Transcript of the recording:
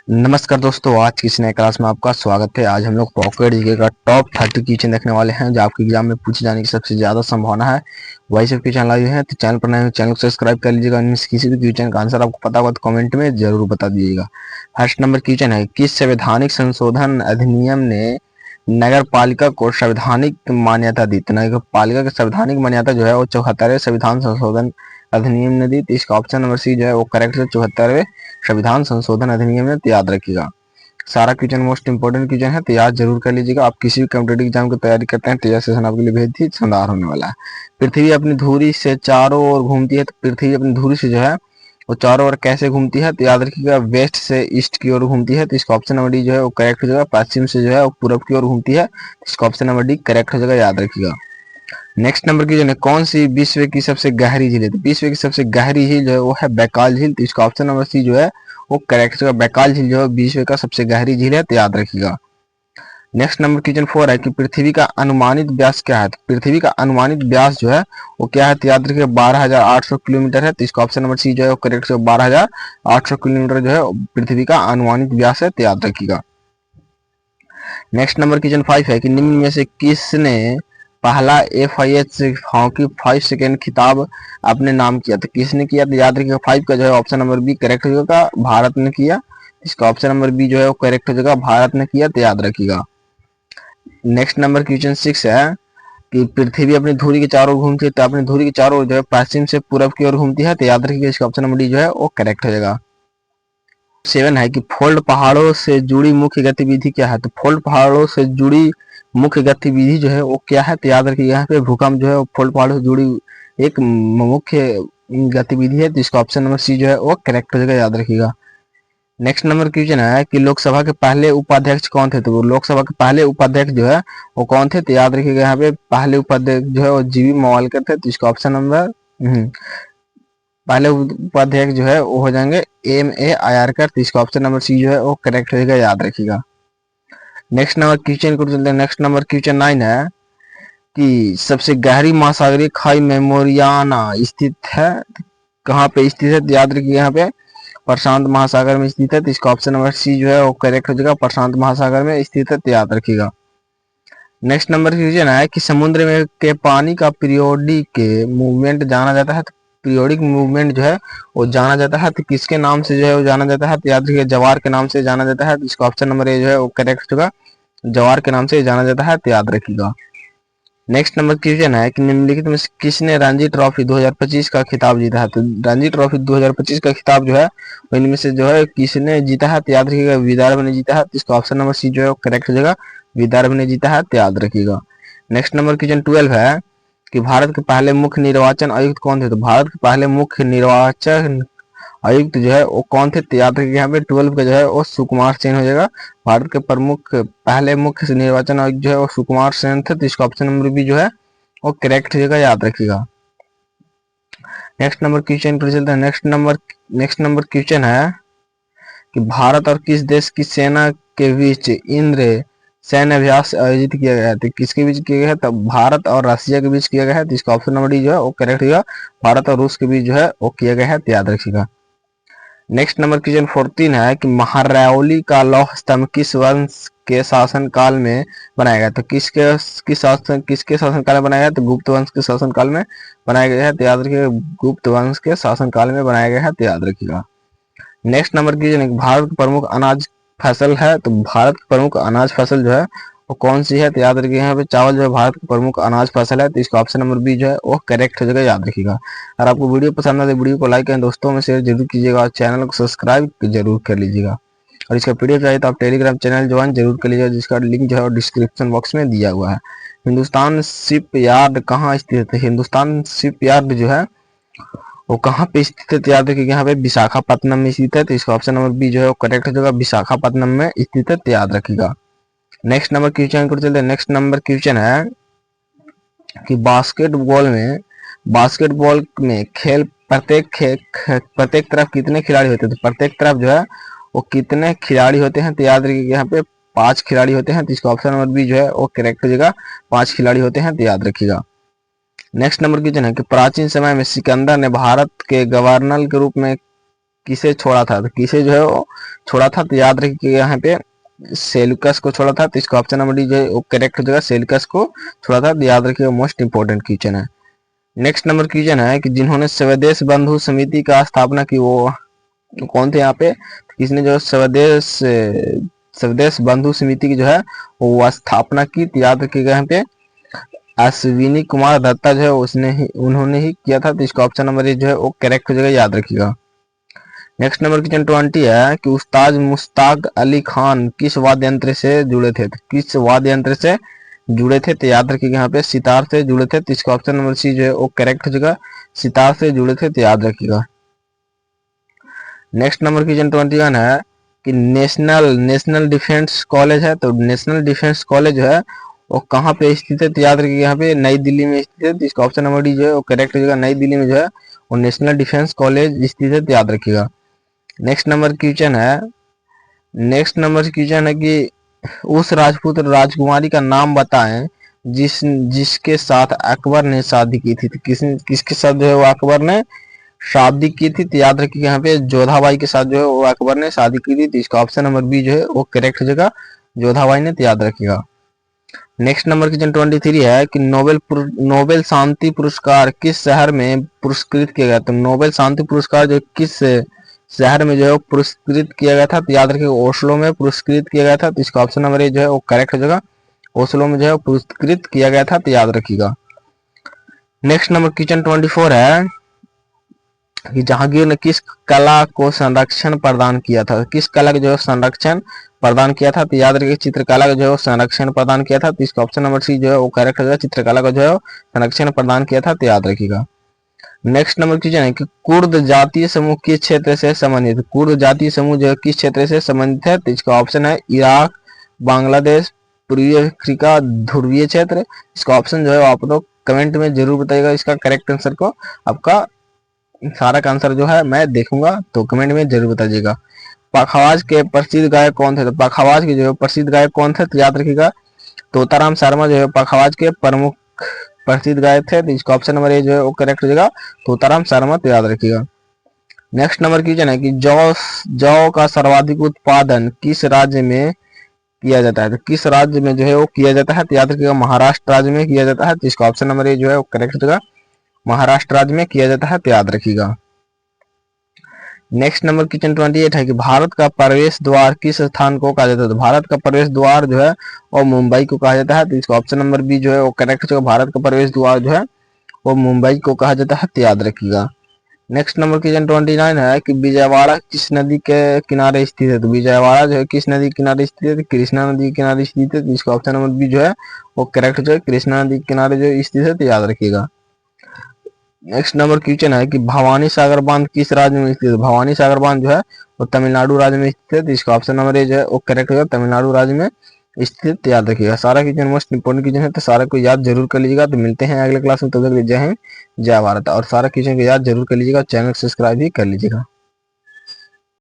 नमस्कार दोस्तों, आज की इस नए क्लास में आपका स्वागत है। आज हम लोग पॉकेट जीके का टॉप 30 क्वेश्चन देखने वाले हैं जो आपके एग्जाम में पूछे जाने की सबसे ज्यादा संभावना है। वही सब क्वेश्चन लाए हैं, तो चैनल पर नए हो चैनल को सब्सक्राइब कर लीजिएगा। इनमें से किसी भी क्वेश्चन का आंसर आपको पता होगा तो कमेंट में जरूर बता दीजिएगा। फर्स्ट नंबर क्वेश्चन है, किस संवैधानिक संशोधन अधिनियम ने नगर पालिका को संवैधानिक मान्यता दी? तो नगर पालिका की संवैधानिक मान्यता जो है वो 74वें संविधान संशोधन अधिनियम ने दी। तो इसका ऑप्शन नंबर सी जो है वो करेक्ट है, 74वें संविधान संशोधन अधिनियम में। तो याद रखिएगा, सारा क्वेश्चन मोस्ट इंपोर्टेंट क्वेश्चन है, तो याद जरूर कर लीजिएगा। आप किसी भी कॉम्पिटेटिव एग्जाम की तैयारी करते हैं तो यह सेशन आपके लिए बेहद ही शानदार होने वाला है। पृथ्वी अपनी धुरी से चारों ओर घूमती है, तो पृथ्वी अपनी धुरी से जो है वो चारों ओर कैसे घूमती है? तो याद रखिएगा, वेस्ट से ईस्ट की ओर घूमती है। तो इसका ऑप्शन नंबर डी जो है वो करेक्ट हो जाएगा। पश्चिम से जो है वो पूरब की ओर घूमती है। इसका ऑप्शन नंबर डी करेक्ट हो जाएगा, याद रखिएगा। नेक्स्ट नंबर की जो है, कौन सी विश्व की सबसे गहरी झील है? तो विश्व की सबसे गहरी झील जो है वो है बैकाल झील। तो इसका ऑप्शन नंबर सी जो है वो करेक्ट है। बैकाल झील जो है विश्व का सबसे गहरी झील है, तो याद रखिएगा। नेक्स्ट नंबर क्वेश्चन 4 है कि पृथ्वी का अनुमानित व्यास क्या है? तो पृथ्वी का अनुमानित व्यास जो है वो क्या है? तो याद रखिएगा 12,800 किलोमीटर है। तो इसका ऑप्शन नंबर सी जो है वो करेक्ट है। 12,800 किलोमीटर जो है पृथ्वी का अनुमानित व्यास है, तो याद रखिएगा। नेक्स्ट नंबर क्वेश्चन 5 है कि निम्न में से किसने पहला FIH हॉकी 5 सेकेंड खिताब अपने नाम किया? तो किसने किया? तो याद रखिएगा 5 का जो है ऑप्शन नंबर बी करेक्ट हो जाएगा, भारत ने किया। इसका ऑप्शन नंबर बी जो है वो करेक्ट हो जाएगा, भारत ने किया, तो याद रखिएगा। नेक्स्ट नंबर क्वेश्चन 6 है कि पृथ्वी अपनी धुरी के चारों ओर घूमती है, तो अपनी धुरी के चारों ओर जो है पश्चिम से पूरब की ओर घूमती है, तो याद रखिएगा इसका ऑप्शन नंबर डी जो है वो करेक्ट हो जाएगा। 7 है कि फोल्ड पहाड़ों से जुड़ी मुख्य गतिविधि क्या है? तो फोल्ड पहाड़ों से जुड़ी मुख्य गतिविधि जो है वो क्या है? तो याद रखिए यहाँ पे भूकंप जो है वो फोल्ड पहाड़ों से जुड़ी एक मुख्य गतिविधि है। तो इसका ऑप्शन नंबर सी जो है वो करेक्ट हो जाएगा, याद रखिएगा। नेक्स्ट नंबर क्वेश्चन है कि लोकसभा के पहले उपाध्यक्ष कौन थे? तो लोकसभा के पहले उपाध्यक्ष जो है वो कौन थे? तो याद रखिएगा यहाँ पे पहले उपाध्यक्ष जो है वो जीवी मवालकर थे। तो इसका ऑप्शन नंबर पहले उपाध्यक्ष जो है वो हो जाएंगे MA आयरकर। तो इसका ऑप्शन नंबर सी जो है वो करेक्ट होगा, याद रखिएगा। नेक्स्ट नंबर क्वेश्चन को चलते हैं। नेक्स्ट नंबर क्वेश्चन 9 है कि सबसे गहरी महासागरीय खाई मेमोरियाना स्थित है? कहाँ पे स्थित है? तो याद रखिए यहाँ पे प्रशांत महासागर में स्थित है। तो इसका ऑप्शन नंबर सी जो है वो करेक्ट हो जाएगा, प्रशांत महासागर में स्थित है, तो याद रखिएगा। नेक्स्ट नंबर क्वेश्चन है कि समुद्र में के पानी का पीरियोडिक मूवमेंट जाना जाता है? तो पीरियोडिक मूवमेंट जो है वो जाना जाता है तो किसके नाम से जो है वो जाना जाता है? तो याद रखिए ज्वार के नाम से जाना जाता है। तो इसका ऑप्शन नंबर ए जो है वो करेक्ट होगा, ज्वार के नाम से जाना जाता है, तो याद रखिएगा। नेक्स्ट नंबर क्वेश्चन है कि निम्नलिखित में से किसने रणजी ट्रॉफी 2025 का खिताब जीता है? तो रणजी ट्रॉफी 2025 का खिताब जो है इनमें से जो है किसने जीता है? तो याद रखिएगा विदर्भ ने जीता है। तो इसका ऑप्शन नंबर सी जो है वो करेक्ट हो जाएगा, विदर्भ ने जीता है, तो याद रखिएगा। नेक्स्ट नंबर क्वेश्चन 12 है कि भारत के पहले मुख्य निर्वाचन आयुक्त कौन थे? तो भारत के पहले मुख्य निर्वाचन आयुक्त जो है वो कौन थे? तो याद रखिए यहाँ पे 12 का जो है वो सुकुमार सेन हो जाएगा। भारत के प्रमुख पहले मुख्य निर्वाचन आयुक्त जो है वो सुकुमार सेन थे। तो इसका ऑप्शन नंबर बी जो है वो करेक्ट हो जाएगा, याद रखिएगा। नेक्स्ट नंबर क्वेश्चन पर चलते हैं। नेक्स्ट नंबर क्वेश्चन है कि भारत और किस देश की सेना के बीच इंद्र सैन्य अभ्यास आयोजित किया गया है? तो किसके बीच किया गया है? तो भारत और रशिया के बीच किया गया है। तो इसका ऑप्शन नंबर डी जो है वो करेक्ट होगा, भारत और रूस के बीच जो है वो किया गया है, तो याद रखिएगा। नेक्स्ट नंबर क्वेश्चन 14 है कि महारौली का लौह स्तंभ किस वंश के शासन काल में बनाया गया? तो किसके शासन काल में बनाया गया? तो गुप्त वंश के शासन काल में बनाया गया है, तो याद रखिएगा गुप्त वंश के शासन काल में बनाया गया है, तो याद रखिएगा। नेक्स्ट नंबर क्वेश्चन भारत की प्रमुख अनाज फसल है? तो भारत की प्रमुख अनाज फसल जो है वो कौन सी है? तो याद रखिए यहाँ पे चावल जो है भारत की प्रमुख अनाज फसल है। तो इसका ऑप्शन नंबर बी जो है वो करेक्ट हो जाएगा, याद रखिएगा। अगर आपको वीडियो पसंद आए तो वीडियो को लाइक करें, दोस्तों में शेयर जरूर कीजिएगा और चैनल को सब्सक्राइब जरूर कर लीजिएगा। और इसका PDF चाहिए तो आप टेलीग्राम चैनल ज्वाइन जरूर कर लीजिएगा, जिसका लिंक जो है डिस्क्रिप्शन बॉक्स में दिया हुआ है। हिंदुस्तान शिप यार्ड कहाँ स्थित है? हिंदुस्तान शिप यार्ड जो है वो कहाँ पे स्थित है? तो याद रखिए यहाँ पे विशाखापट्टनम में स्थित है। तो इसका ऑप्शन नंबर बी जो है वो करेक्ट हो जाएगा, विशाखापट्टनम में स्थित है, तो याद रखिएगा। नेक्स्ट नंबर क्वेश्चन को चलते हैं। नेक्स्ट नंबर क्वेश्चन है कि बास्केटबॉल में खेल प्रत्येक तरफ कितने खिलाड़ी होते हैं? तो प्रत्येक तरफ जो है वो कितने खिलाड़ी होते हैं? तो याद रखिए यहाँ पे 5 खिलाड़ी होते हैं। तो इसका ऑप्शन नंबर बी जो है वो करेक्ट हो जाएगा, 5 खिलाड़ी होते हैं, तो याद रखिएगा। नेक्स्ट नंबर क्वेश्चन है कि प्राचीन समय में सिकंदर ने भारत के गवर्नर के रूप में किसे छोड़ा था, तो किसे जो है वो छोड़ा था, तो याद रखिएगा यहाँ पे सेल्यूकस को छोड़ा था, तो इसका ऑप्शन नंबर डी जो है वो करेक्ट हो जाएगा, सेल्यूकस को छोड़ा था, तो याद रखिएगा, मोस्ट इंपोर्टेंट क्वेश्चन है। नेक्स्ट नंबर क्वेश्चन है कि जिन्होंने स्वदेश बंधु समिति का स्थापना की वो कौन थे यहाँ पे, किसने जो स्वदेश बंधु समिति की जो है वो स्थापना की, तो याद रखिएगा यहाँ पे अश्विनी कुमार दत्ता जो है उन्होंने ही किया था, तो इसका ऑप्शन नंबर ए जो है वो करेक्ट हो जाएगा, याद रखिएगा। नेक्स्ट नंबर क्वेश्चन 20 है कि उस्ताद मुश्ताक अली खान किस वाद्य यंत्र से जुड़े थे, तो किस वाद्य यंत्र से जुड़े थे, तो याद रखिएगा यहाँ पे सितार से जुड़े थे, तो इसका ऑप्शन नंबर सी जो है वो करेक्ट हो जाएगा, सितार से जुड़े थे, तो याद रखिएगा। नेक्स्ट नंबर क्वेश्चन 21 है कि नेशनल डिफेंस कॉलेज है, तो नेशनल डिफेंस कॉलेज जो है वो कहाँ पे स्थित है, तो याद रखिएगा यहाँ पे नई दिल्ली में स्थित है, तो इसका ऑप्शन नंबर डी जो है वो करेक्ट हो जाएगा, नई दिल्ली में जो है वो नेशनल डिफेंस कॉलेज स्थित है, तो याद रखिएगा। नेक्स्ट नंबर क्वेश्चन है कि उस राजपूत राजकुमारी का नाम बताएं जिसके साथ अकबर ने शादी की थी, तो किसके साथ जो है वो अकबर ने शादी की थी, तो याद रखिएगा यहाँ पे जोधाबाई के साथ जो है वो अकबर ने शादी की थी, तो इसका ऑप्शन नंबर बी जो है वो करेक्ट हो जाएगा, जोधाबाई ने, तो याद रखिएगा। नेक्स्ट नंबर क्वेश्चन 23 है कि नोबेल शांति पुरस्कार किस शहर में पुरस्कृत किया गया, तो नोबेल शांति पुरस्कार जो किस शहर में जो है पुरस्कृत किया गया था, तो याद रखिएगा ओस्लो में पुरस्कृत किया गया था, तो इसका ऑप्शन नंबर ए जो है वो करेक्ट हो जाएगा, ओस्लो में जो है पुरस्कृत किया गया था, तो याद रखिएगा। नेक्स्ट नंबर क्वेश्चन 24 है कि जहांगीर ने किस कला को संरक्षण प्रदान किया था, किस कला को जो है संरक्षण प्रदान किया था, तो याद रखिए चित्रकला को जो है संरक्षण प्रदान किया था, तो इसका ऑप्शन नंबर सी जो है वो करेक्ट हो जाएगा, चित्रकला को जो है संरक्षण प्रदान किया था, तो याद रखिएगा। नेक्स्ट नंबर क्वेश्चन है कि कुर्द जातीय समूह किस क्षेत्र से संबंधित, कुर्द जातीय समूह जो है किस क्षेत्र से संबंधित है, तो इसका ऑप्शन है इराक, बांग्लादेश, पूर्वी अफ्रीका, ध्रुवीय क्षेत्र। इसका ऑप्शन जो है आप लोग कमेंट में जरूर बताइएगा, इसका करेक्ट आंसर को, आपका सारा का आंसर जो है मैं देखूंगा, तो कमेंट में जरूर बताइएगा। पखावाज के प्रसिद्ध गायक कौन थे, तो पखावाज के जो है प्रसिद्ध गायक कौन थे, तो याद रखिएगा तोताराम शर्मा जो है पखावाज के प्रमुख प्रसिद्ध गायक थे, तो इसका ऑप्शन नंबर ए जो है वो करेक्ट हो जाएगा, तोताराम शर्मा, तो याद रखिएगा। नेक्स्ट नंबर क्वेश्चन है कि जौ का सर्वाधिक उत्पादन किस राज्य में किया जाता है, तो किस राज्य में जो है वो किया जाता है, तो याद रखिएगा महाराष्ट्र राज्य में किया जाता है, तो इसका ऑप्शन नंबर ए जो है वो करेक्ट हो जाएगा, महाराष्ट्र राज्य में किया जाता है, तो याद रखिएगा। नेक्स्ट नंबर क्वेश्चन 28 है कि भारत का प्रवेश द्वार किस स्थान को कहा जाता है, तो भारत का प्रवेश द्वार जो है वो मुंबई को कहा जाता है, तो इसका ऑप्शन नंबर बी जो है वो करेक्ट होगा, भारत का प्रवेश द्वार जो है वो मुंबई को कहा जाता है, तो याद रखिएगा। नेक्स्ट नंबर क्वेश्चन 29 है कि विजयवाड़ा किस नदी के किनारे स्थित है, तो विजयवाड़ा जो है किस नदी के किनारे स्थित है, तो कृष्णा नदी के किनारे स्थित है, तो इसका ऑप्शन नंबर बी जो है वो करेक्ट जो है, कृष्णा नदी के किनारे जो स्थित है, तो याद रखिएगा। नेक्स्ट नंबर क्वेश्चन है कि भवानी सागर बांध किस राज्य में स्थित है, भवानी सागर बांध जो है वो तमिलनाडु राज्य में स्थित है, तो इसका ऑप्शन नंबर ए जो है वो करेक्ट होगा, तमिलनाडु राज्य में स्थित, याद रखिएगा। सारा क्वेश्चन मोस्ट इंपोर्टेंट क्वेश्चन है, तो सारा को याद जरूर कर लीजिएगा, तो मिलते हैं अगले क्लास में, तब तक जय हिंद जय भारत, और सारा क्वेश्चन को याद जरूर कर लीजिएगा, चैनल सब्सक्राइब भी कर लीजिएगा।